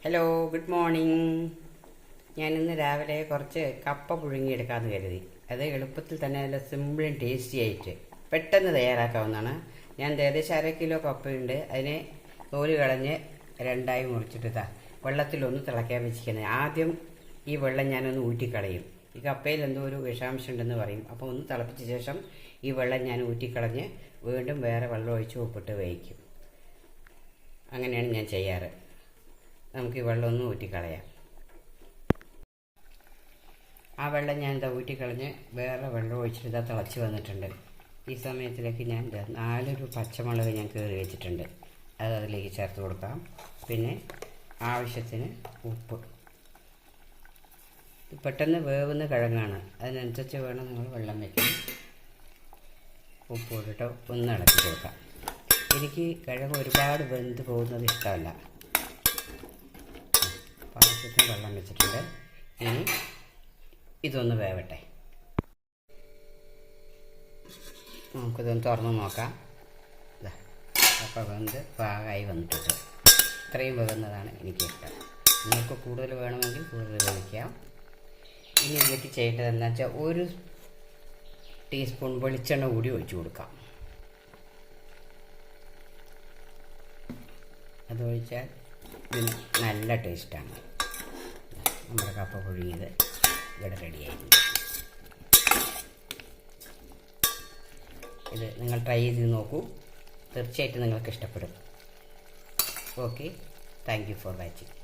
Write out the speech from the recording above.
Hello, good morning. ഞാനിന്ന് രാവിലെ കുറച്ച് കപ്പ പുഴുങ്ങിയെടുക്കാമെന്ന് കരുതി. അത് എളുപ്പത്തിൽ തന്നെ നല്ല സിമ്പിളും ടേസ്റ്റി ആയിട്ട് പെട്ടെന്ന് തയ്യാറാക്കാവുന്നതാണ്. ഞാൻ ഏകദേശം 1/2 കിലോ കപ്പയുണ്ട്. അതിനെ തോല് കളഞ്ഞ് രണ്ടായി മുറിച്ചിട്ട് വെള്ളത്തിലൊന്ന് തിളയ്ക്കാൻ വെച്ചിരിക്കുന്നത്. ആദ്യം ഈ വെള്ളം ഞാനൊന്ന് ഊറ്റിക്കളയും. ഈ കപ്പയിൽ എന്തോ ഒരു വിഷാംശം ഉണ്ടെന്ന് പറയും. അപ്പോൾ ഒന്ന് തിളപ്പിച്ച ശേഷം ഈ വെള്ളം ഞാൻ ഊറ്റിക്കളഞ്ഞ് വീണ്ടും വേറെ വെള്ളം ഒഴിച്ച് ഉപ്പിട്ട് വേവിക്കും. അങ്ങനെയാണ് ഞാൻ ചെയ്യാറ്. നമുക്ക് ഈ വെള്ളം ഒന്ന് ഊറ്റിക്കളയാം. ആ വെള്ളം ഞാൻ ഊറ്റിക്കളഞ്ഞ് വേറെ വെള്ളം ഒഴിച്ചിട്ട് തിളച്ച് വന്നിട്ടുണ്ട്. ഈ സമയത്തിലേക്ക് ഞാൻ 4 പച്ചമുളക് ഞാൻ കീറി വെച്ചിട്ടുണ്ട്. അത് അതിലേക്ക് ചേർത്ത് കൊടുക്കാം. പിന്നെ ആവശ്യത്തിന് ഉപ്പ്. പെട്ടെന്ന് വേവുന്ന കിഴങ്ങാണ്, അതിനനുസരിച്ച് വേണം നിങ്ങൾ വെള്ളം വയ്ക്കാൻ. ഉപ്പ് ഇട്ടിട്ട് ഒന്ന് ഇളക്കി കൊടുക്കാം. എനിക്ക് കിഴങ്ങ് ഒരുപാട് വെന്ത് പോകുന്നത് ഇഷ്ടമല്ല. ആവശ്യത്തിന് വെള്ളം വെച്ചിട്ടുണ്ട്. ഇനി ഇതൊന്ന് വേവട്ടെ. നമുക്കിതൊന്ന് തുറന്ന് നോക്കാം. അപ്പോൾ വെന്ത് പാകമായി വന്നിട്ടുണ്ട്. ഇത്രയും വേവുന്നതാണ് എനിക്കിഷ്ടം. നിങ്ങൾക്ക് കൂടുതൽ വേണമെങ്കിൽ കൂടുതൽ വേവിക്കാം. ഇനി ഇതിലേക്ക് ചെയ്യേണ്ടത് എന്താ വെച്ചാൽ 1 ടീസ്പൂൺ വെളിച്ചെണ്ണ കൂടി ഒഴിച്ചു കൊടുക്കാം. അതൊഴിച്ചാൽ ഇതിന് നല്ല ടേസ്റ്റാണ്. നമ്മുടെ കപ്പ പുഴുങ്ങിയത് ഇവിടെ റെഡിയായിട്ടുണ്ട്. ഇത് നിങ്ങൾ ട്രൈ ചെയ്ത് നോക്കൂ. തീർച്ചയായിട്ടും നിങ്ങൾക്ക് ഇഷ്ടപ്പെടും. Okay, thank you for watching.